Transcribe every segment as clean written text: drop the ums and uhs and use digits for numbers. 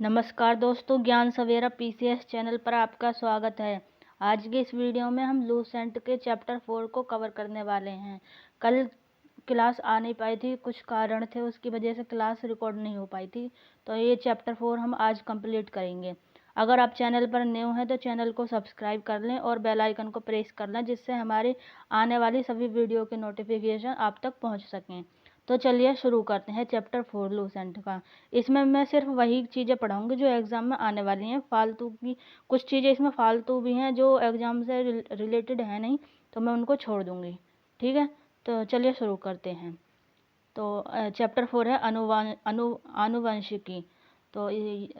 नमस्कार दोस्तों, ज्ञान सवेरा पीसीएस चैनल पर आपका स्वागत है। आज के इस वीडियो में हम लूसेंट के चैप्टर 4 को कवर करने वाले हैं। कल क्लास आ नहीं पाई थी, कुछ कारण थे, उसकी वजह से क्लास रिकॉर्ड नहीं हो पाई थी, तो ये चैप्टर 4 हम आज कंप्लीट करेंगे। अगर आप चैनल पर न्यू हैं तो चैनल को सब्सक्राइब कर लें और बेल आइकन को प्रेस कर लें, जिससे हमारे आने वाली सभी वीडियो के नोटिफिकेशन आप तक पहुँच सकें। तो चलिए शुरू करते हैं चैप्टर 4 लूसेंट का। इसमें मैं सिर्फ वही चीज़ें पढ़ाऊंगी जो एग्ज़ाम में आने वाली हैं। फालतू की कुछ चीज़ें इसमें फालतू भी हैं जो एग्ज़ाम से रिलेटेड है नहीं, तो मैं उनको छोड़ दूंगी। ठीक है, तो चलिए शुरू करते हैं। तो चैप्टर 4 है आनुवंशिकी। तो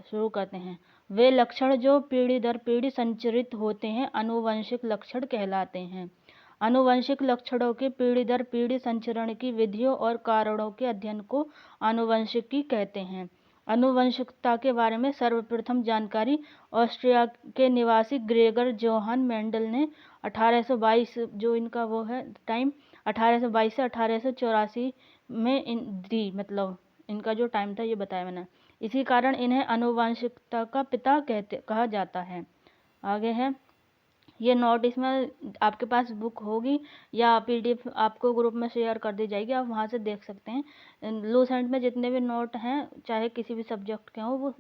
शुरू करते हैं। वे लक्षण जो पीढ़ी दर पीढ़ी संचरित होते हैं आनुवंशिक लक्षण कहलाते हैं। आनुवंशिक लक्षणों के पीढ़ी दर पीढ़ी संचरण की विधियों और कारणों के अध्ययन को आनुवंशिकी कहते हैं। आनुवंशिकता के बारे में सर्वप्रथम जानकारी ऑस्ट्रिया के निवासी ग्रेगर जोहान मेंडल ने 1822 जो इनका वो है टाइम 1822 से 1884 में दी, मतलब इनका जो टाइम था ये बताया मैंने। इसी कारण इन्हें आनुवंशिकता का पिता कहा जाता है। आगे है ये नोट, इसमें आपके पास बुक होगी या पीडीएफ आपको ग्रुप में शेयर कर दी जाएगी, आप वहाँ से देख सकते हैं। लूसेंट में जितने भी नोट हैं, चाहे किसी भी सब्जेक्ट के हों, वो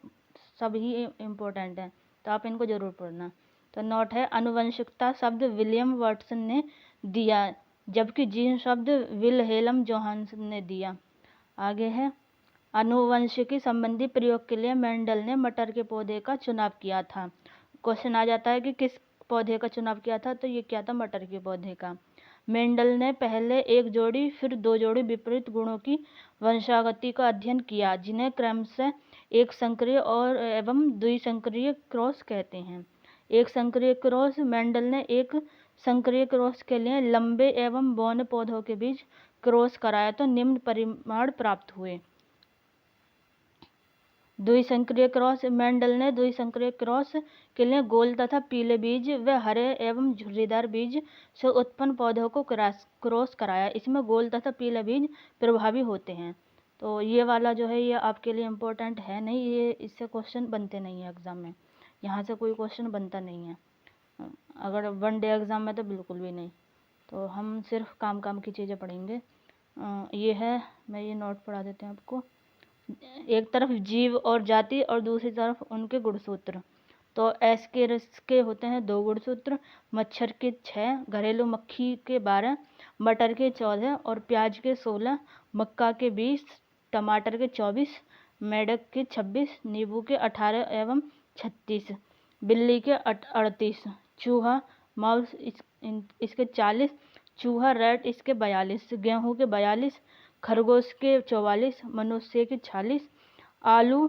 सभी इम्पोर्टेंट हैं, तो आप इनको ज़रूर पढ़ना। तो नोट है, आनुवंशिकता शब्द विलियम वाटसन ने दिया, जबकि जीन शब्द विलहेल्म जोहानसन ने दिया। आगे है, आनुवंशिकी संबंधी प्रयोग के लिए मेंडल ने मटर के पौधे का चुनाव किया था। क्वेश्चन आ जाता है कि किस पौधे का चुनाव किया था, तो ये क्या था, मटर के पौधे का। मेंडल ने पहले एक जोड़ी फिर दो जोड़ी विपरीत गुणों की वंशागति का अध्ययन किया, जिन्हें क्रमशः एक संक्रिय और एवं द्विसंक्रिय क्रॉस कहते हैं। एक संक्रिय क्रॉस, मेंडल ने एक संक्रिय क्रॉस के लिए लंबे एवं बौने पौधों के बीच क्रॉस कराया तो निम्न परिणाम प्राप्त हुए। द्विसंक्रिय क्रॉस, मेंडल ने द्विसंक्रिय क्रॉस के लिए गोल तथा पीले बीज व हरे एवं झुर्रीदार बीज से उत्पन्न पौधों को क्रॉस कराया। इसमें गोल तथा पीले बीज प्रभावी होते हैं। तो ये वाला जो है ये आपके लिए इम्पोर्टेंट है नहीं, ये इससे क्वेश्चन बनते नहीं है एग्ज़ाम में, यहाँ से कोई क्वेश्चन बनता नहीं है। अगर वन डे एग्ज़ाम में तो बिल्कुल भी नहीं। तो हम सिर्फ काम की चीज़ें पढ़ेंगे। ये है, मैं ये नोट पढ़ा देते हैं आपको। एक तरफ जीव और जाति और दूसरी तरफ उनके गुणसूत्र। तो एस के रस के होते हैं 2 गुणसूत्र, मच्छर के 6, घरेलू मक्खी के 12, मटर के 14 और प्याज के 16, मक्का के 20, टमाटर के 24, मेढक के 26, नींबू के 18 एवं 36, बिल्ली के 38, चूहा माउस इसके 40, चूहा रैट इसके 42, गेहूं के 42, खरगोश के 44, मनुष्य के 46, आलू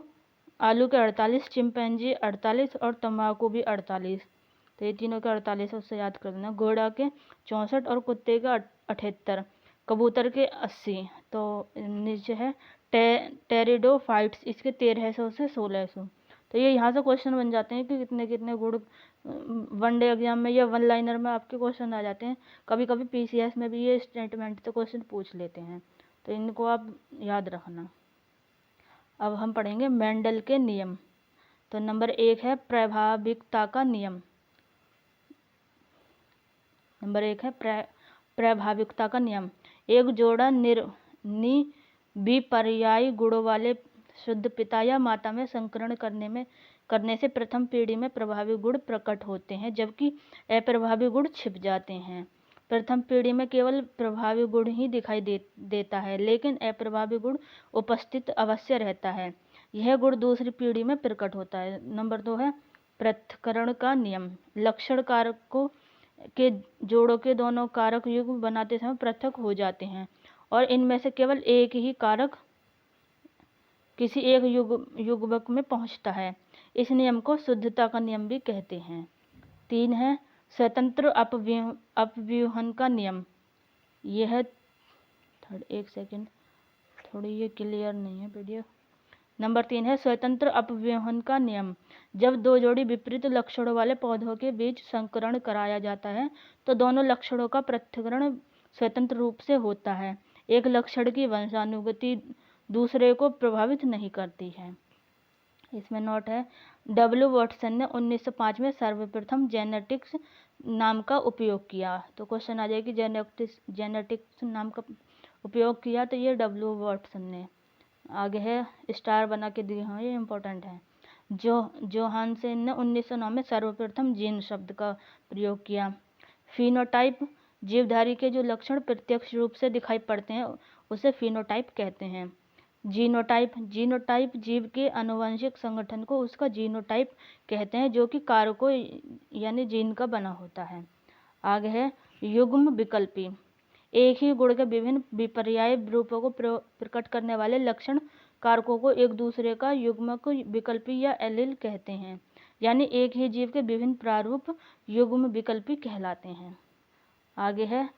के 48, चिंपैंजी 48 और तंबाकू भी 48। तो ये तीनों के 48 उससे याद कर लेना। घोड़ा के 64 और कुत्ते का 78, कबूतर के 80। तो नीचे है टेरिडोफाइट्स, इसके 1300 से 1600। तो ये यहाँ से क्वेश्चन बन जाते हैं कि कितने कितने गुण वन डे एग्जाम में या वन लाइनर में आपके क्वेश्चन आ जाते हैं। कभी कभी पीसीएस में भी ये स्टेटमेंट तो क्वेश्चन पूछ लेते हैं, तो इनको आप याद रखना। अब हम पढ़ेंगे मेंडल के नियम। तो नंबर 1 है प्रभाविकता का नियम। नंबर 1 है प्रभाविकता का नियम। एक जोड़ा विपर्यायी गुणों वाले शुद्ध पिता या माता में संकरण करने से प्रथम पीढ़ी में प्रभावी गुण प्रकट होते हैं, जबकि अप्रभावी गुण छिप जाते हैं। प्रथम पीढ़ी में केवल प्रभावी गुण ही दिखाई देता है, लेकिन अप्रभावी गुण उपस्थित अवश्य रहता है। यह गुण दूसरी पीढ़ी में प्रकट होता है। नंबर 2 है पृथक्करण का नियम। लक्षण कारकों के जोड़ों के दोनों कारक युग्म बनाते समय पृथक हो जाते हैं और इनमें से केवल एक ही कारक किसी एक युग्मक में पहुंचता है। इस नियम को शुद्धता का नियम भी कहते हैं। 3 है स्वतंत्र अपव्यूहन का नियम। यह एक सेकंड, थोड़ी ये क्लियर नहीं है पीडीएफ। नंबर 3 है स्वतंत्र अपव्यूहन का नियम। जब दो जोड़ी विपरीत लक्षणों वाले पौधों के बीच संकरण कराया जाता है तो दोनों लक्षणों का पृथक्करण स्वतंत्र रूप से होता है। एक लक्षण की वंशानुगति दूसरे को प्रभावित नहीं करती है। इसमें नोट है, डब्ल्यू वॉटसन ने 1905 में सर्वप्रथम जेनेटिक्स नाम का उपयोग किया। तो क्वेश्चन आ जाएगी जेनेटिक्स नाम का उपयोग किया तो ये डब्ल्यू वॉटसन ने। आगे है, स्टार बना के दिए हैं, ये इम्पोर्टेंट है। जोहानसन ने 1909 में सर्वप्रथम जीन शब्द का प्रयोग किया। फिनोटाइप, जीवधारी के जो लक्षण प्रत्यक्ष रूप से दिखाई पड़ते हैं उसे फिनोटाइप कहते हैं। जीनोटाइप जीव के आनुवंशिक संगठन को उसका जीनोटाइप कहते हैं, जो कि कारकों यानी जीन का बना होता है। आगे है, युग्म विकल्पी, एक ही गुण के विभिन्न विपर्याय रूपों को प्रकट करने वाले लक्षण कारकों को एक दूसरे का युग्मक विकल्पी या एलील कहते हैं, यानी एक ही जीव के विभिन्न प्रारूप युग्म विकल्पी कहलाते हैं। आगे है,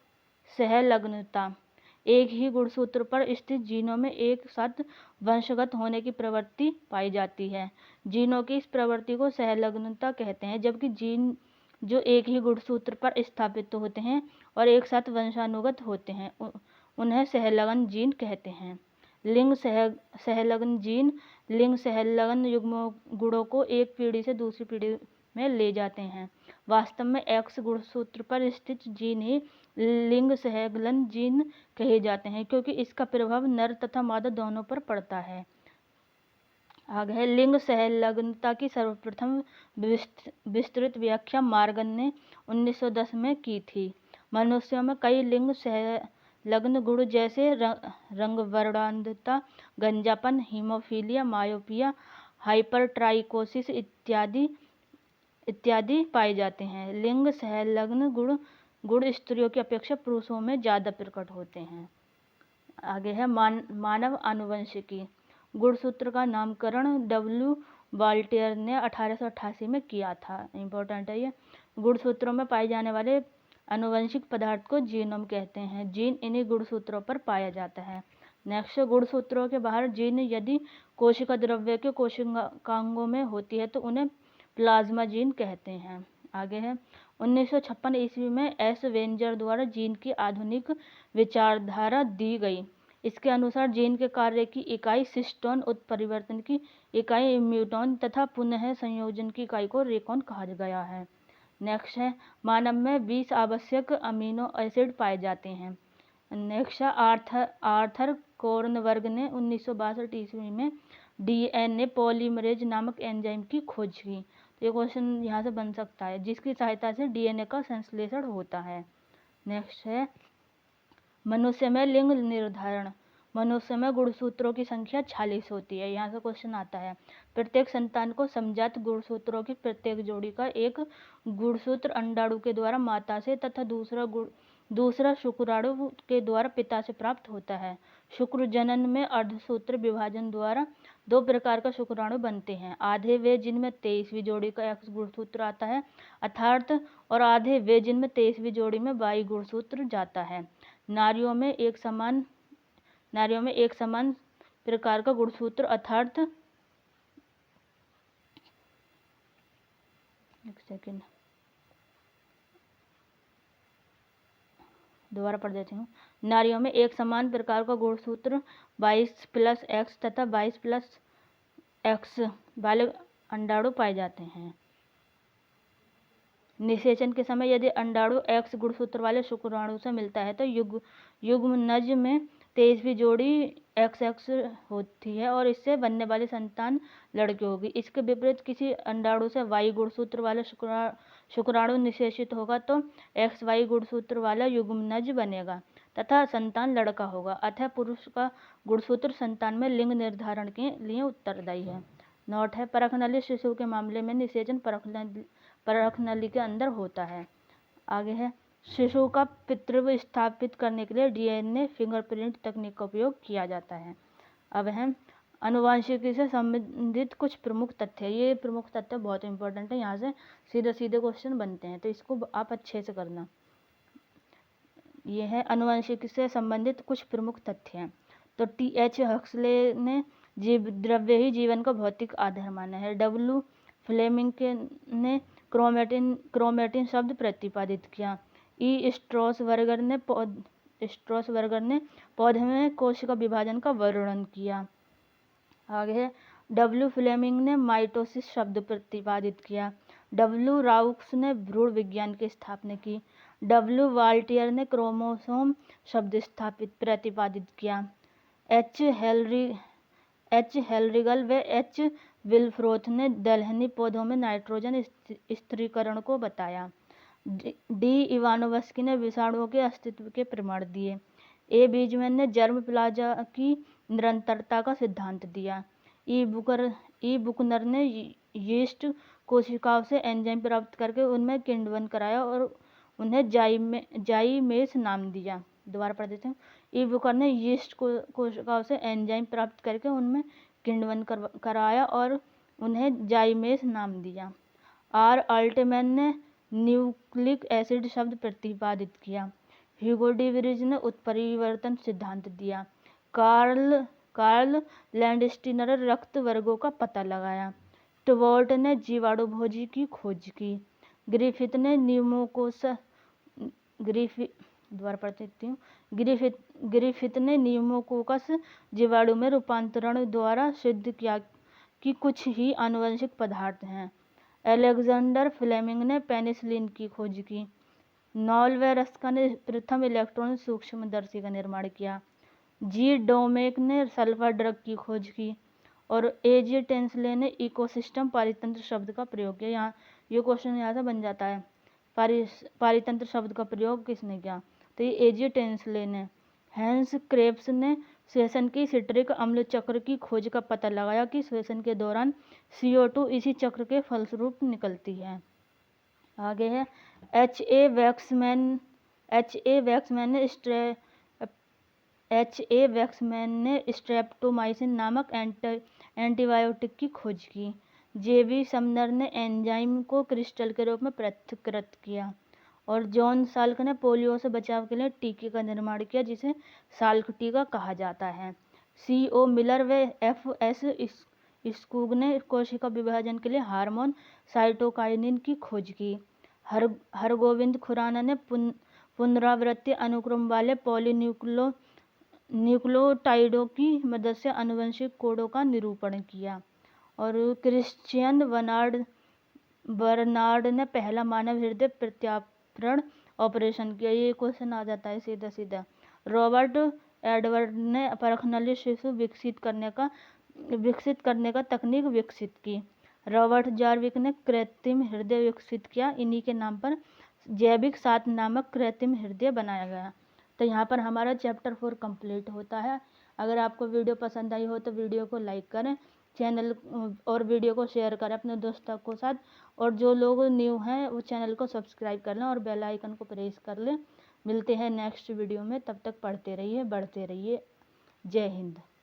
सहलग्नता, एक ही गुणसूत्र पर स्थित जीनों में एक साथ वंशगत होने की प्रवृत्ति पाई जाती है। जीनों की इस प्रवृत्ति को सहलग्नता कहते हैं, जबकि जीन जो एक ही गुणसूत्र पर स्थापित होते हैं और एक साथ वंशानुगत होते हैं उन्हें सहलग्न जीन कहते हैं। लिंग सहलग्न जीन लिंग सहलग्न युग्म गुणों को एक पीढ़ी से दूसरी पीढ़ी में ले जाते हैं। वास्तव में एक्स गुणसूत्र पर स्थित जीन ही लिंग सहलग्न जीन कहे जाते हैं, क्योंकि इसका प्रभाव नर तथा मादा दोनों पर पड़ता है। आगे है, लिंग सहलग्नता की सर्वप्रथम विस्तृत व्याख्या मार्गन ने 1910 में की थी। मनुष्यों में कई लिंग सहलग्न गुण जैसे रंगवर्णांधता, गंजापन, हीमोफीलिया, मायोपिया, हाइपरट्राइकोसिस इत्यादि पाए जाते हैं। लिंग सहलग्न गुण स्त्रियों की अपेक्षा पुरुषों में ज़्यादा प्रकट होते हैं। आगे है, मानव आनुवंशिकी, गुणसूत्र का नामकरण डब्ल्यू वाल्टियर ने 1888 में किया था। इम्पोर्टेंट है ये। गुणसूत्रों में पाए जाने वाले आनुवंशिक पदार्थ को जीनोम कहते हैं। जीन इन्हीं गुणसूत्रों पर पाया जाता है। नेक्स्ट, गुणसूत्रों के बाहर जीन यदि कोशिका द्रव्य के कोशिकांगों में होती है तो उन्हें प्लाज्मा जीन कहते हैं। आगे है, 1956 ईस्वी में एस वेंजर द्वारा जीन की आधुनिक विचारधारा दी गई। इसके अनुसार जीन के कार्य की इकाई सिस्टोन, उत्परिवर्तन की इकाई म्यूटोन तथा पुनः संयोजन की इकाई को रेकॉन कहा गया है। नेक्स्ट है, मानव में 20 आवश्यक अमीनो एसिड पाए जाते हैं। नेक्स्ट, आर्थर कॉर्नवर्ग ने 1962 ईस्वी में डीएनए पॉलीमरेज नामक एंजाइम की खोज की। तो ये क्वेश्चन यहाँ से बन सकता है, जिसकी सहायता से डीएनए का संश्लेषण होता है। नेक्स्ट है, मनुष्य में लिंग निर्धारण, मनुष्य में गुणसूत्रों की संख्या 46 होती है। यहाँ से क्वेश्चन आता है, प्रत्येक संतान को समजात गुणसूत्रों की प्रत्येक जोड़ी का एक गुणसूत्र अंडाणु के द्वारा माता से तथा दूसरा शुक्राणु के द्वारा पिता से प्राप्त होता है। शुक्र जनन में अर्धसूत्र विभाजन द्वारा 2 प्रकार का शुक्राणु बनते हैं। आधे वे जिनमें 23वीं जोड़ी का एक्स गुणसूत्र आता है अर्थात, और आधे वे जिनमें 23वीं जोड़ी में वाई गुणसूत्र जाता है। नारियों में एक समान प्रकार का गुणसूत्र अर्थात, एक सेकेंड दोबारा पढ़ देती हूँ। नारियों में एक समान प्रकार का गुणसूत्र 22+X तथा 22+X वाले अंडाणु पाए जाते हैं। निषेचन के समय यदि अंडाणु X गुणसूत्र वाले शुक्राणु से मिलता है तो युग्मनज में 23वीं जोड़ी XX होती है और इससे बनने वाली संतान लड़की होगी। इसके विपरीत किसी अंडाणु से Y गुणसूत्र वाला शुक्राणु निषेचित होगा तो XY गुणसूत्र वाला युग्मनज बनेगा तथा संतान लड़का होगा। अतः पुरुष का गुणसूत्र संतान में लिंग निर्धारण के लिए उत्तरदायी है। नोट है, परखनली शिशु के मामले में निषेचन परखनली के अंदर होता है। आगे है, शिशु का पितृत्व स्थापित करने के लिए डीएनए फिंगरप्रिंट तकनीक का उपयोग किया जाता है। अब है आनुवंशिकी से संबंधित कुछ प्रमुख तथ्य। ये प्रमुख तथ्य बहुत इंपॉर्टेंट है, यहाँ से सीधे क्वेश्चन बनते हैं, तो इसको आप अच्छे से करना। ये है आनुवंशिकी से संबंधित कुछ प्रमुख तथ्य हैं। तो टी.एच. हक्सले ने जीव द्रव्य ही जीवन का भौतिक आधार माना है। डब्ल्यू फ्लेमिंग ने क्रोमेटिन शब्द प्रतिपादित किया। ई स्ट्रॉसबर्गर ने पौधे में कोशिका विभाजन का वर्णन किया। आगे है, डब्ल्यू फ्लेमिंग ने माइटोसिस शब्द प्रतिपादित किया। डब्ल्यू राउक्स ने भ्रूण विज्ञान की स्थापना की। डब्ल्यू वाल्टियर ने क्रोमोसोम शब्द प्रतिपादित किया। एच हेलरिगल व एच विल्फ्रोथ ने दलहनी पौधों में नाइट्रोजन स्थिरीकरण को बताया। डी इवानोव्स्की ने विषाणुओं के अस्तित्व के प्रमाण दिए। ए बीजमैन ने जर्म प्लाज्मा की निरंतरता का सिद्धांत दिया। ई बुकनर ने यीस्ट कोशिकाओं से एंजाइम प्राप्त करके उनमें किण्वन कराया और उन्हें जाइमेस नाम दिया। दोबारा पढ़ देते हैं। ई बुकर ने यीस्ट कोशिकाओं से एंजाइम प्राप्त करके उनमें किण्वन कराया और उन्हें जाइमेस नाम दिया। आर अल्टमैन ने न्यूक्लिक एसिड शब्द प्रतिपादित किया। ह्यूगो डी विरिज ने उत्परिवर्तन सिद्धांत दिया। कार्ल लैंडस्टीनर ने रक्त वर्गों का पता लगाया। टबॉट ने जीवाणुभोजी की खोज की। ग्रिफिथ ने न्यूमोकोकस जीवाणु में रूपांतरण द्वारा सिद्ध किया कि कुछ ही आनुवंशिक पदार्थ हैं। अलेक्जेंडर फ्लेमिंग ने पेनिसिलिन की खोज की। नॉल व रस्का ने प्रथम इलेक्ट्रॉन सूक्ष्मदर्शी का निर्माण किया। जी डोमेक ने सल्फर ड्रग की खोज की और एजे टेंसले ने इकोसिस्टम पारितंत्र शब्द का प्रयोग किया। यहाँ ये क्वेश्चन यहाँ से बन जाता है, पारितंत्र शब्द का प्रयोग किसने किया? तो ये एजे टेंसले ने। हैंस क्रेब्स ने श्वसन की सिट्रिक अम्ल चक्र की खोज का पता लगाया कि श्वसन के दौरान CO2 इसी चक्र के फलस्वरूप निकलती है। आगे है एच ए वैक्समैन ने स्ट्रेप्टोमाइसिन नामक एंटीबायोटिक की खोज की। जेबी समनर ने एंजाइम को क्रिस्टल के रूप में पृथक्कृत किया और जॉन साल्क ने पोलियो से बचाव के लिए टीके का निर्माण किया जिसे साल्क टीका कहा जाता है। CO मिलर व FS स्कूग ने कोशिका विभाजन के लिए हार्मोन साइटोकाइनिन की खोज की। हरगोविंद खुराना ने पुनरावृत्ति अनुक्रम वाले न्यूक्लियोटाइडों की मदद से आनुवंशिक कोडों का निरूपण किया। और क्रिश्चियन बर्नार्ड ने पहला मानव हृदय प्रत्यारोपण ऑपरेशन किया। ये क्वेश्चन आ जाता है सीधा सीधा। रॉबर्ट एडवर्ड ने परखनली शिशु विकसित करने का तकनीक विकसित की। रॉबर्ट जार्विक ने कृत्रिम हृदय विकसित किया। इन्हीं के नाम पर जैविक 7 नामक कृत्रिम हृदय बनाया गया। तो यहाँ पर हमारा चैप्टर 4 कंप्लीट होता है। अगर आपको वीडियो पसंद आई हो तो वीडियो को लाइक करें, चैनल और वीडियो को शेयर करें अपने दोस्तों के साथ, और जो लोग न्यू हैं वो चैनल को सब्सक्राइब कर लें और बेल आइकन को प्रेस कर लें। मिलते हैं नेक्स्ट वीडियो में, तब तक पढ़ते रहिए, बढ़ते रहिए। जय हिंद।